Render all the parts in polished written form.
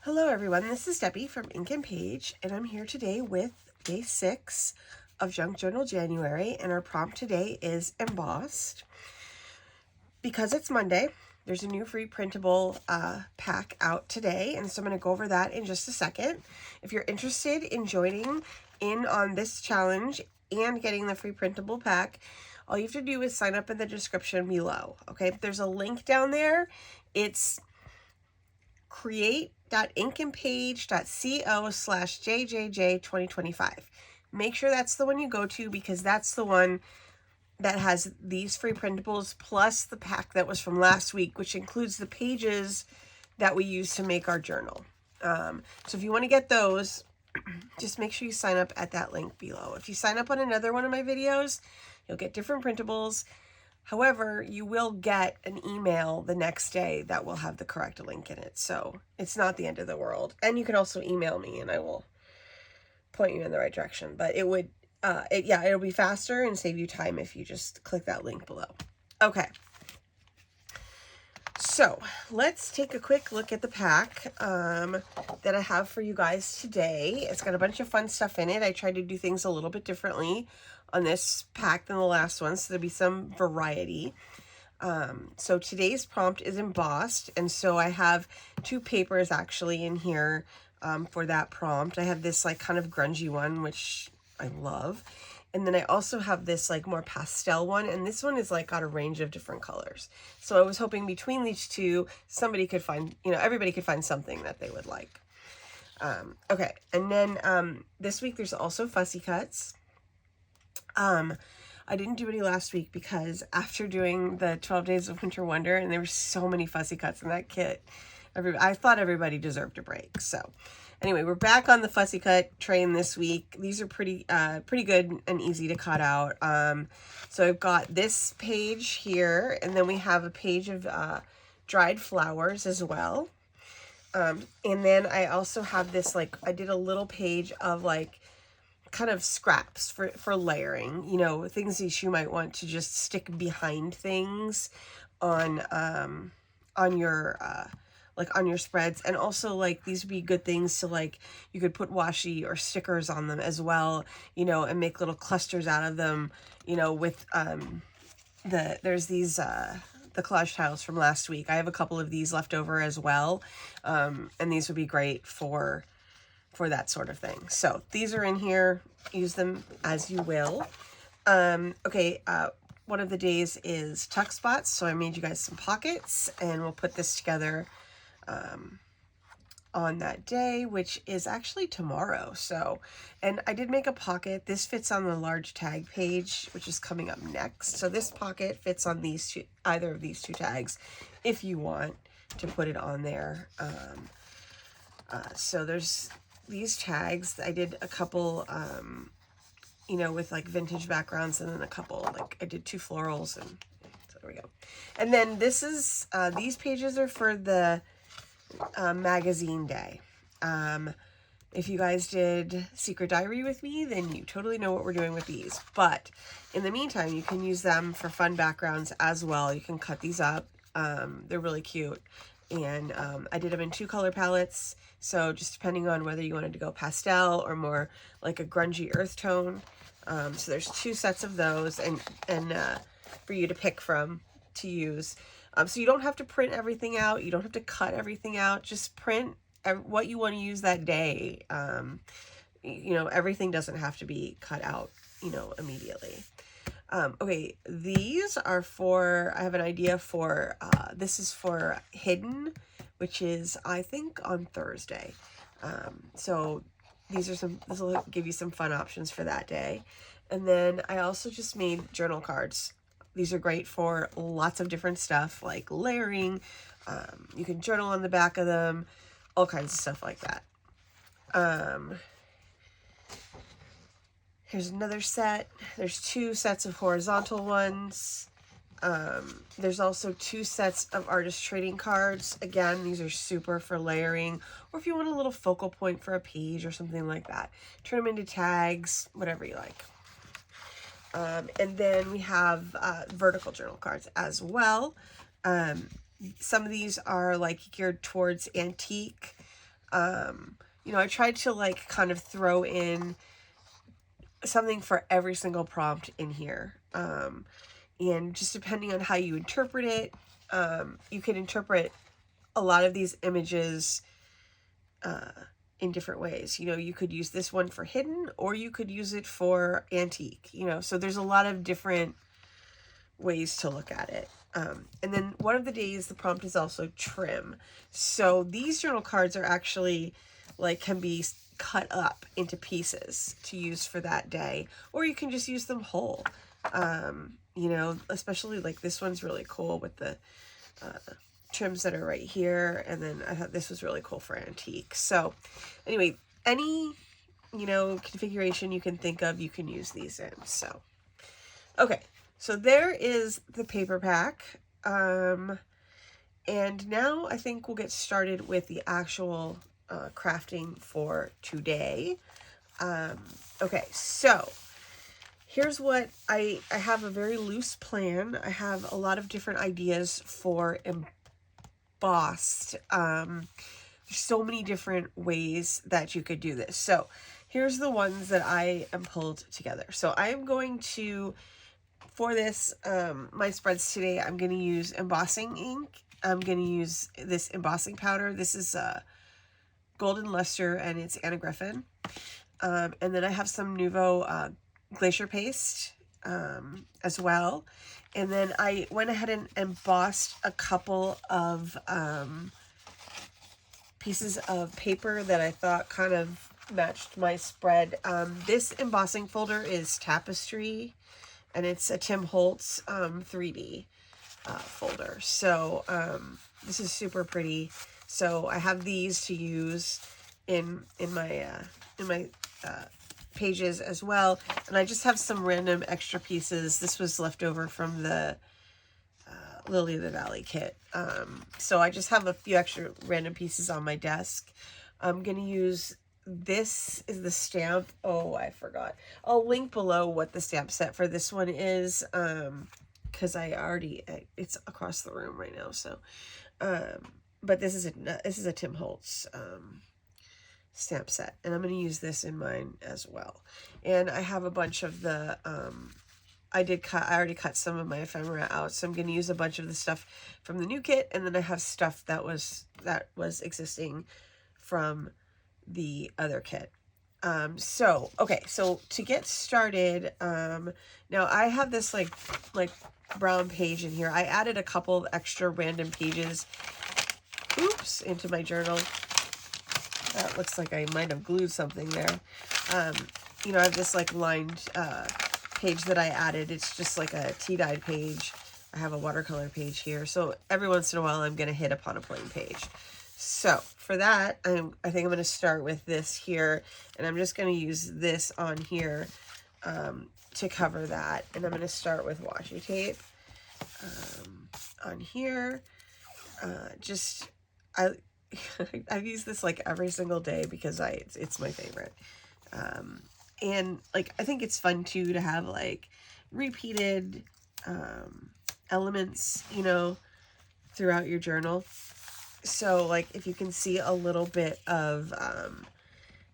Hello everyone, this is Debbie from Ink and Page, and I'm here today with day 6 of Junk Journal January, and our prompt today is embossed. Because it's Monday, there's a new free printable pack out today, and so I'm going to go over that in just a second. If you're interested in joining in on this challenge and getting the free printable pack, all you have to do is sign up in the description below. Okay, there's a link down there. It's create.inkandpage.co/JJJ2025. Make sure that's the one you go to, because that's the one that has these free printables plus the pack that was from last week, which includes the pages that we use to make our journal. So if you want to get those, just make sure you sign up at that link below. If you sign up on another one of my videos, you'll get different printables. However, you will get an email the next day that will have the correct link in it. So it's not the end of the world. And you can also email me and I will point you in the right direction. But it would, it'll be faster and save you time if you just click that link below. Okay. So let's take a quick look at the pack that I have for you guys today. It's got a bunch of fun stuff in it. I tried to do things a little bit differently on this pack than the last one, so there'll be some variety. So today's prompt is embossed, and so I have two papers actually in here for that prompt. I have this like kind of grungy one, which I love. And then I also have this like more pastel one, and this one is like got a range of different colors. So I was hoping between these two, somebody could find, everybody could find something that they would like. Okay, and then this week there's also fussy cuts. I didn't do any last week because after doing the 12 Days of Winter Wonder, and there were so many fussy cuts in that kit, I thought everybody deserved a break. So anyway, we're back on the fussy cut train this week. These are pretty good and easy to cut out. So I've got this page here, and then we have a page of dried flowers as well. And then I also have this, like, I did a little page of like kind of scraps for layering, things that you might want to just stick behind things on your on your spreads. And also, like, these would be good things to, like, you could put washi or stickers on them as well, and make little clusters out of them, with there's these the collage tiles from last week. I have a couple of these left over as well, and these would be great for that sort of thing. So these are in here. Use them as you will. Okay, one of the days is tuck spots, so I made you guys some pockets, and we'll put this together on that day, which is actually tomorrow. So, and I did make a pocket. This fits on the large tag page, which is coming up next. So this pocket fits on these two, either of these two tags, if you want to put it on there. So there's these tags. I did a couple, with like vintage backgrounds, and then a couple, like I did two florals, and so there we go. And then this is, these pages are for the magazine day. If you guys did Secret Diary with me, then you totally know what we're doing with these. But in the meantime, you can use them for fun backgrounds as well. You can cut these up. They're really cute. And I did them in 2 color palettes, so just depending on whether you wanted to go pastel or more like a grungy earth tone. So there's 2 sets of those, and for you to pick from to use. So you don't have to print everything out, you don't have to cut everything out, just print what you want to use that day. Everything doesn't have to be cut out, immediately. Okay, these are for, I have an idea for, this is for Hidden, which is, I think, on Thursday. So these are this will give you some fun options for that day. And then I also just made journal cards. These are great for lots of different stuff, like layering. You can journal on the back of them, all kinds of stuff like that. Here's another set. There's 2 sets of horizontal ones. There's also 2 sets of artist trading cards. Again, these are super for layering, or if you want a little focal point for a page or something like that. Turn them into tags, whatever you like. And then we have vertical journal cards as well. Some of these are like geared towards antique You know, I tried to like kind of throw in something for every single prompt in here. And just depending on how you interpret it, you can interpret a lot of these images in different ways. You know, you could use this one for hidden, or you could use it for antique, you know, so there's a lot of different ways to look at it. And then one of the days, the prompt is also trim. So these journal cards are actually like, can be cut up into pieces to use for that day, or you can just use them whole. You know, especially like this one's really cool with the trims that are right here. And then I thought this was really cool for antique. So anyway, any, you know, configuration you can think of, you can use these in. So, okay. So there is the paper pack. And now I think we'll get started with the actual crafting for today. Okay, so here's what I have: a very loose plan. I have a lot of different ideas for embossed. There's so many different ways that you could do this. So here's the ones that I am pulled together. So I am going to, for this, my spreads today, I'm going to use embossing ink. I'm going to use this embossing powder. This is Golden Luster, and it's Anna Griffin. And then I have some Nuvo glacier paste as well. And then I went ahead and embossed a couple of pieces of paper that I thought kind of matched my spread. This embossing folder is Tapestry, and it's a Tim Holtz 3D folder. So this is super pretty. So I have these to use in my pages as well. And I just have some random extra pieces. This was left over from the Lily of the Valley kit. So I just have a few extra random pieces on my desk. I'm going to use, this is the stamp. Oh, I forgot. I'll link below what the stamp set for this one is. Because it's across the room right now. So, but this is a Tim Holtz stamp set, and I'm going to use this in mine as well. And I have a bunch of the I already cut some of my ephemera out, so I'm going to use a bunch of the stuff from the new kit, and then I have stuff that was existing from the other kit. So okay, so to get started, now I have this like brown page in here. I added a couple of extra random pages, oops, into my journal. That looks like I might have glued something there. You know, I have this like lined page that I added. It's just like a tea-dyed page. I have a watercolor page here. So every once in a while I'm going to hit upon a plain page. So for that, I think I'm going to start with this here, and I'm just going to use this on here to cover that. And I'm going to start with washi tape on here. I've used this like every single day because it's my favorite. And like, I think it's fun too to have like repeated elements, you know, throughout your journal. So like, if you can see a little bit of,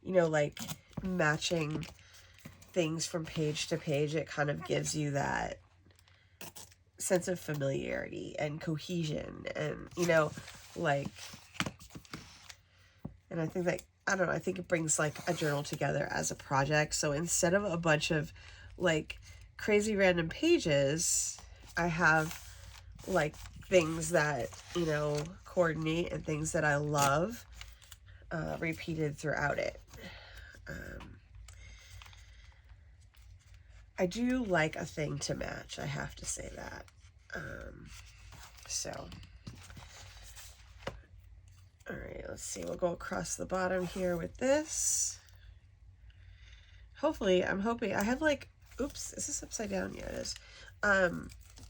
you know, like matching things from page to page, it kind of gives you that sense of familiarity and cohesion, and, you know, like, and I think that, I don't know, I think it brings like a journal together as a project. So instead of a bunch of like crazy random pages, I have like things that, you know, coordinate and things that I love repeated throughout it. I do like a thing to match, I have to say that. So, all right, let's see. We'll go across the bottom here with this. Hopefully, I'm hoping, I have like, oops, is this upside down? Yeah, it is. I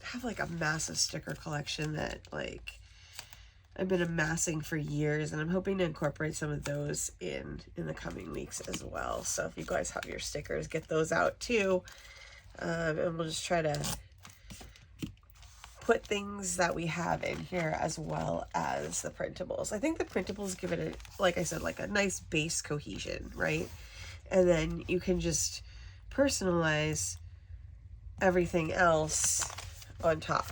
have like a massive sticker collection that like I've been amassing for years, and I'm hoping to incorporate some of those in the coming weeks as well. So if you guys have your stickers, get those out too. And we'll just try to put things that we have in here as well as the printables. I think the printables give it a, like I said, like a nice base cohesion, right? And then you can just personalize everything else on top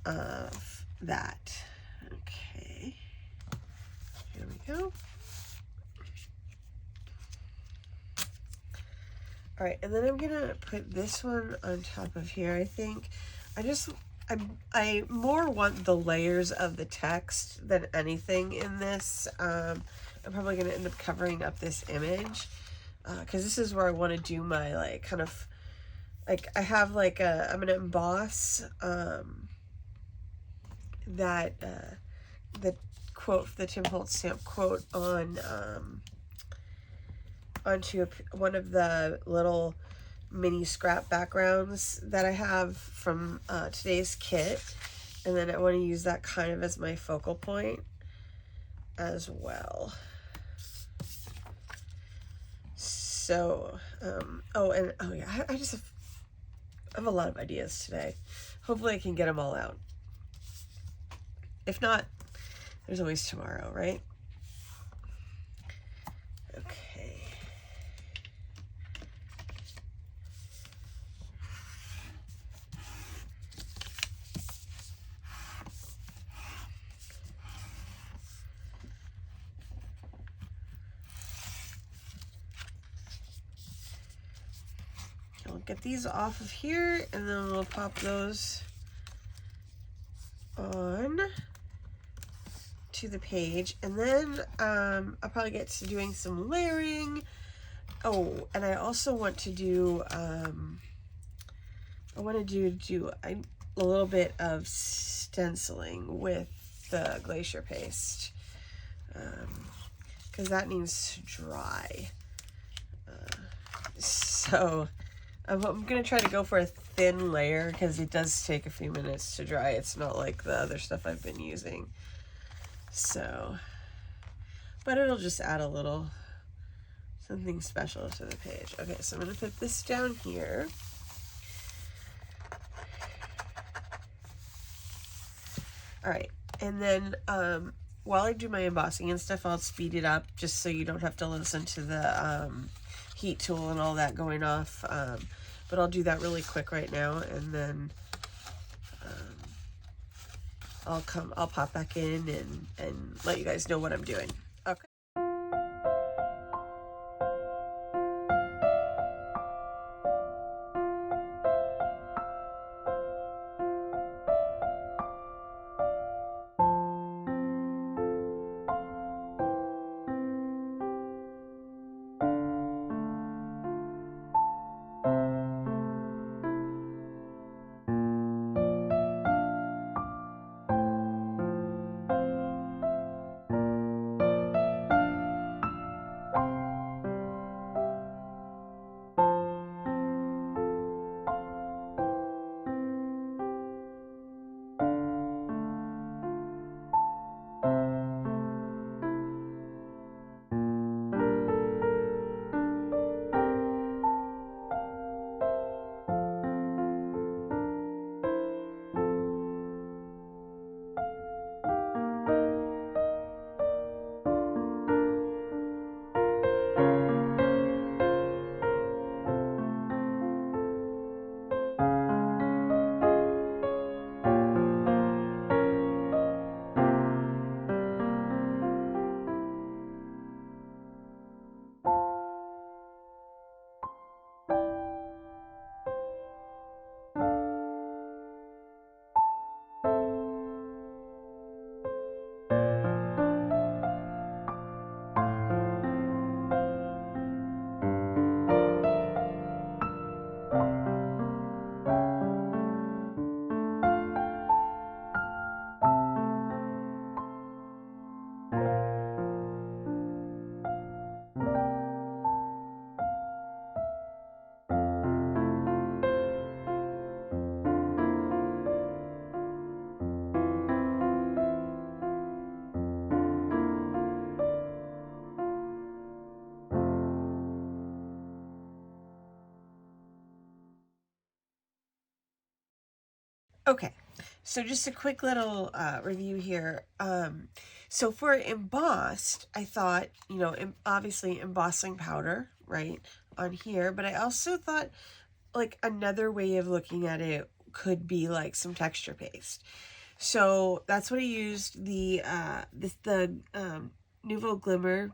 of that. Okay, here we go. All right, and then I'm gonna put this one on top of here. I think I more want the layers of the text than anything in this. I'm probably gonna end up covering up this image because this is where I want to do my like kind of like I have like a I'm gonna emboss that the quote, the Tim Holtz stamp quote on onto one of the little mini scrap backgrounds that I have from today's kit, and then I want to use that kind of as my focal point as well. So oh yeah, I just have a lot of ideas today. Hopefully I can get them all out. If not, there's always tomorrow, right? Okay. I'll get these off of here, and then we'll pop those on to the page, and then I'll probably get to doing some layering. Oh, and I also want to do I want to do a little bit of stenciling with the glacier paste because that needs to dry. So I'm gonna try to go for a thin layer because it does take a few minutes to dry. It's not like the other stuff I've been using. So, but it'll just add a little something special to the page. Okay, so I'm gonna put this down here. All right, and then while I do my embossing and stuff, I'll speed it up just so you don't have to listen to the heat tool and all that going off. But I'll do that really quick right now, and then I'll pop back in and let you guys know what I'm doing. Okay. Okay, so just a quick little review here. So for embossed, I thought, you know, obviously embossing powder, right, on here, but I also thought like another way of looking at it could be like some texture paste. So that's what I used, the Nouveau Glimmer,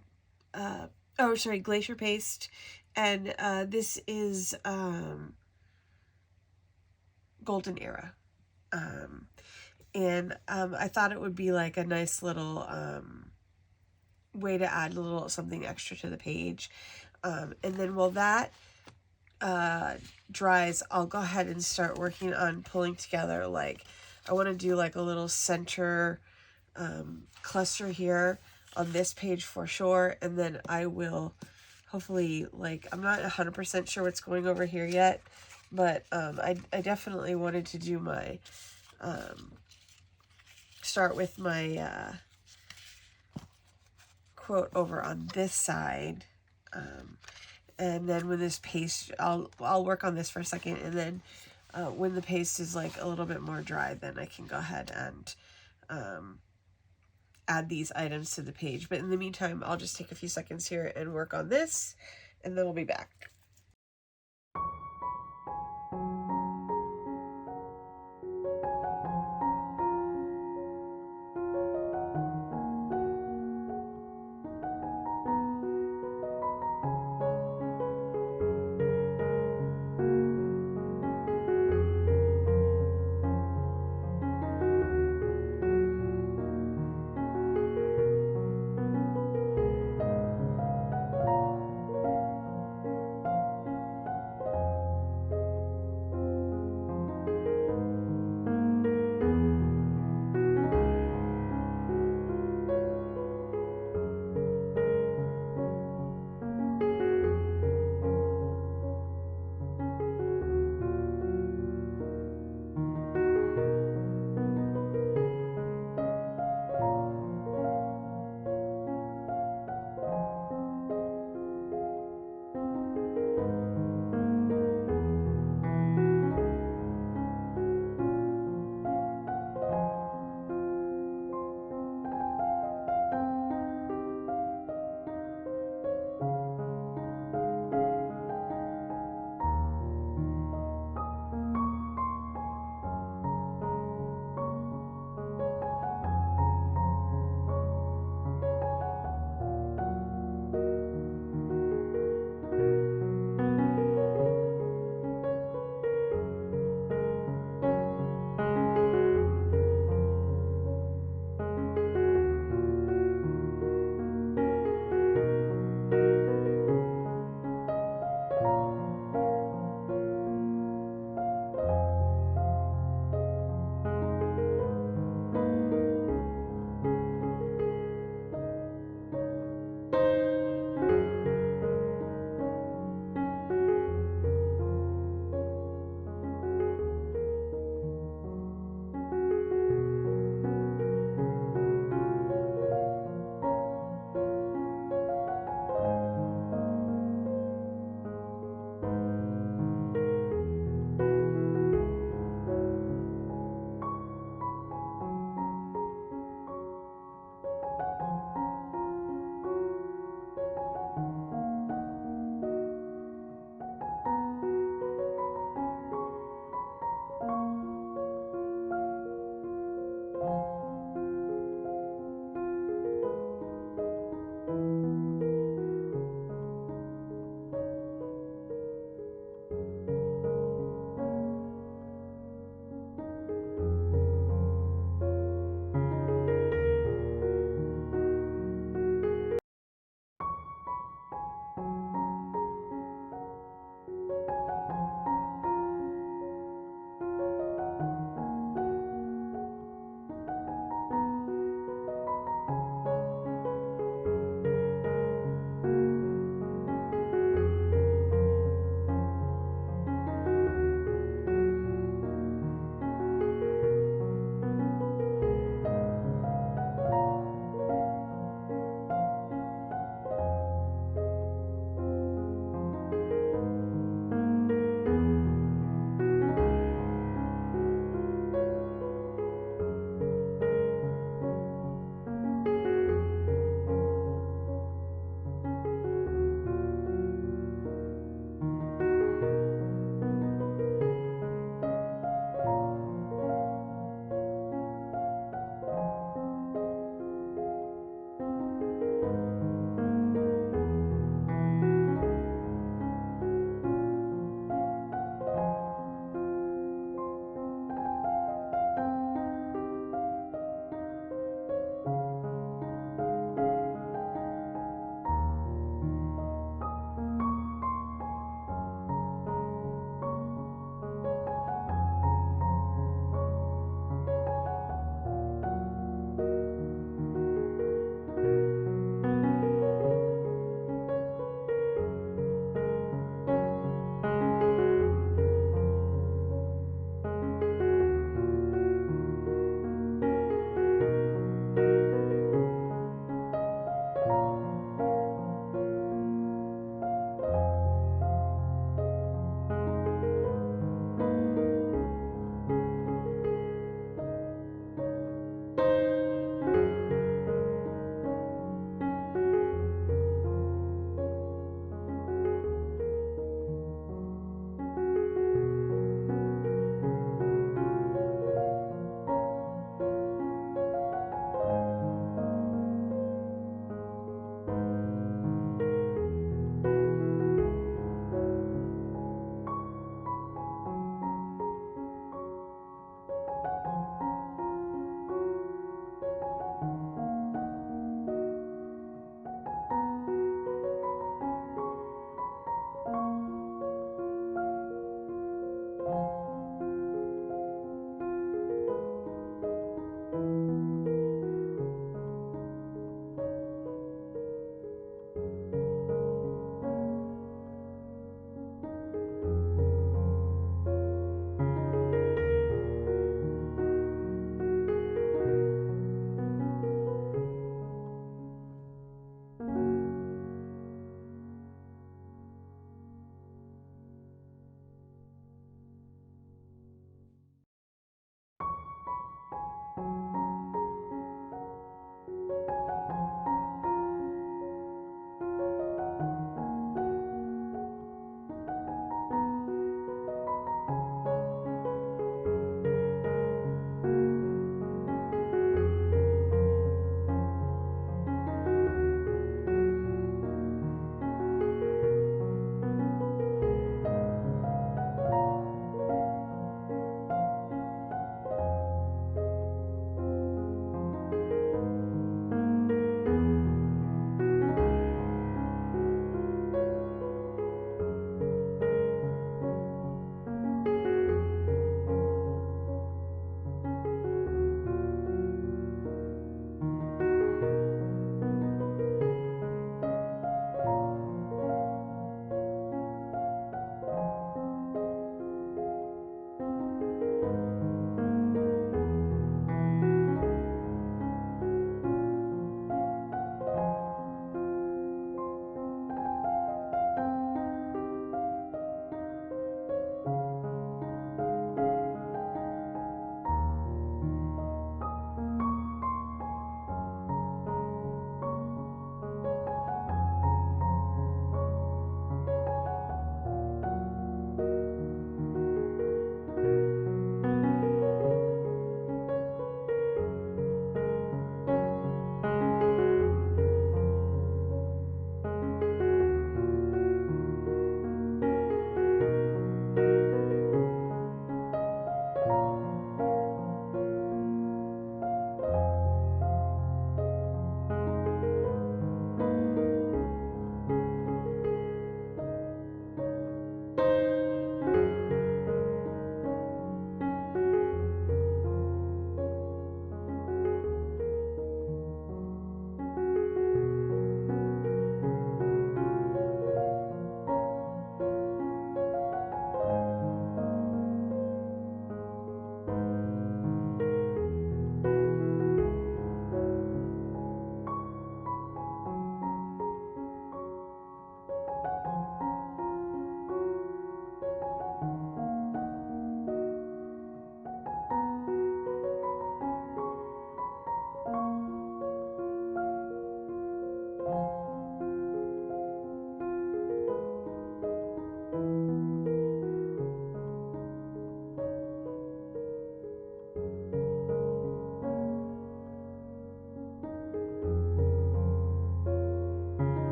oh sorry, Glacier Paste, and this is Golden Era. And I thought it would be like a nice little way to add a little something extra to the page. And then while that dries, I'll go ahead and start working on pulling together, like, I want to do like a little center cluster here on this page for sure, and then I will hopefully, like, I'm not 100% sure what's going over here yet, but I definitely wanted to do my start with my quote over on this side, and then when this paste, I'll work on this for a second, and then when the paste is like a little bit more dry, then I can go ahead and add these items to the page. But in the meantime, I'll just take a few seconds here and work on this, and then we'll be back.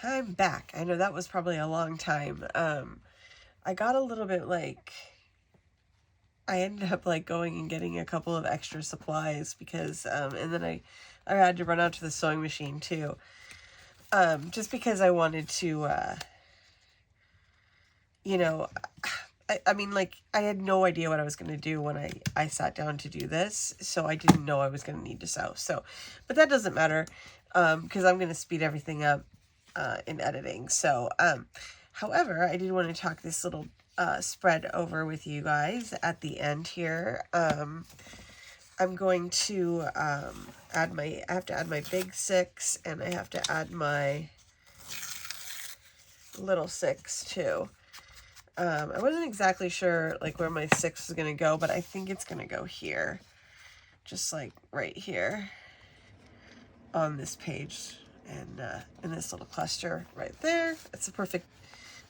I'm back. I know that was probably a long time. I got a little bit like, I ended up like going and getting a couple of extra supplies because, and then I had to run out to the sewing machine too. Just because I wanted to, you know, I mean, like, I had no idea what I was going to do when I sat down to do this, so I didn't know I was going to need to sew. So, but that doesn't matter, because I'm going to speed everything up in editing. So, however, I did want to talk this little spread over with you guys at the end here. I'm going to add my, I have to add my big 6, and I have to add my little 6 too. I wasn't exactly sure like where my 6 was going to go, but I think it's going to go here. Just like right here on this page, and in this little cluster right there. It's a perfect,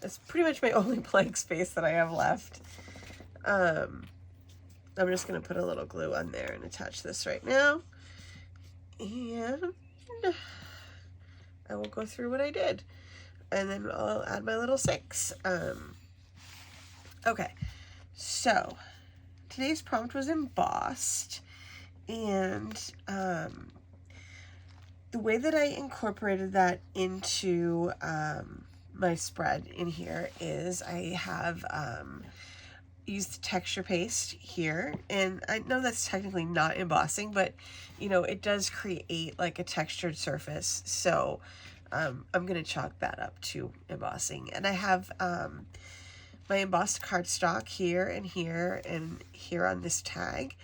that's pretty much my only blank space that I have left. I'm just going to put a little glue on there and attach this right now. And I will go through what I did. And then I'll add my little 6. Okay, so today's prompt was embossed, and the way that I incorporated that into my spread in here is I have used texture paste here, and I know that's technically not embossing, but you know, it does create like a textured surface, so I'm going to chalk that up to embossing. And I have my embossed cardstock here and here and here on this tag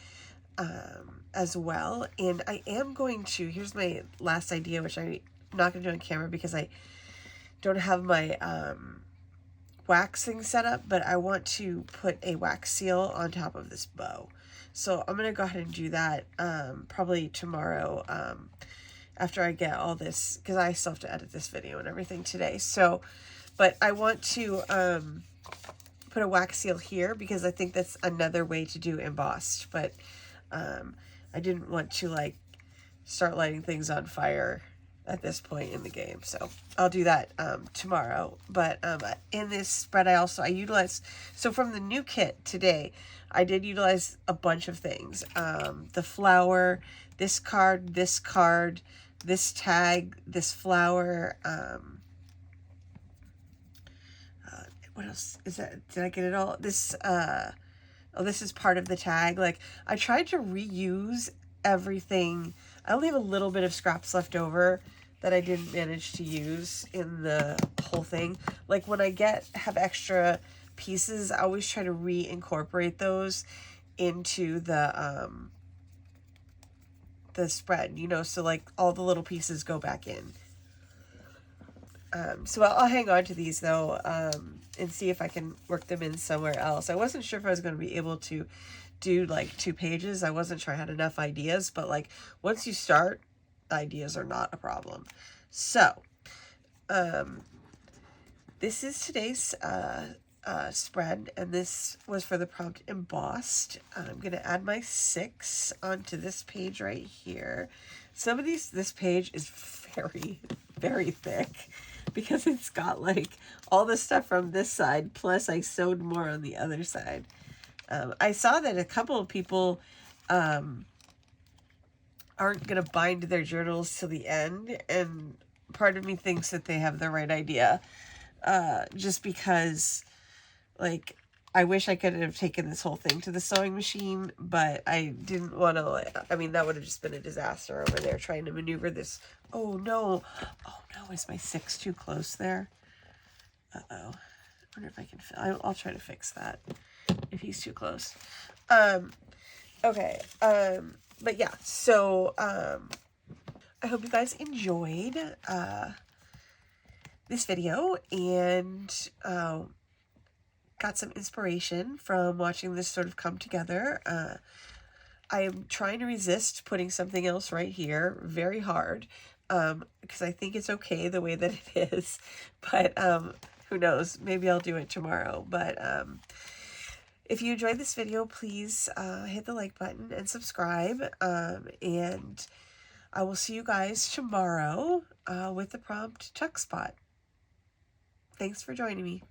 as well. And I am going to, here's my last idea, which I'm not going to do on camera because I don't have my wax thing set up, but I want to put a wax seal on top of this bow. So I'm going to go ahead and do that probably tomorrow after I get all this, because I still have to edit this video and everything today. So, but I want to put a wax seal here because I think that's another way to do embossed, but I didn't want to like start lighting things on fire at this point in the game, so I'll do that tomorrow. But in this spread I utilized, so from the new kit today I did utilize a bunch of things, the flower, this card, this tag, this flower, what else is that? Did I get it all? This, oh, this is part of the tag. Like, I tried to reuse everything. I only have a little bit of scraps left over that I didn't manage to use in the whole thing. Like, when I have extra pieces, I always try to reincorporate those into the spread, you know, so like all the little pieces go back in. So I'll hang on to these though, and see if I can work them in somewhere else. I wasn't sure if I was going to be able to do like 2 pages. I wasn't sure I had enough ideas, but like once you start, ideas are not a problem. So, this is today's spread, and this was for the prompt embossed. I'm going to add my 6 onto this page right here. Some of this page is very, very thick because it's got like all the stuff from this side, plus I sewed more on the other side. I saw that a couple of people aren't going to bind their journals to the end, and part of me thinks that they have the right idea, just because, like, I wish I could have taken this whole thing to the sewing machine, but I didn't want to, I mean, that would have just been a disaster over there trying to maneuver this. Oh no, is my 6 too close there? Uh-oh, I wonder if I can, I'll try to fix that if he's too close. Okay, but yeah, so, I hope you guys enjoyed, this video, and, got some inspiration from watching this sort of come together. I am trying to resist putting something else right here very hard, because I think it's okay the way that it is, but, who knows, maybe I'll do it tomorrow. But, if you enjoyed this video, please, hit the like button and subscribe, and I will see you guys tomorrow, with the prompt tuck spot. Thanks for joining me.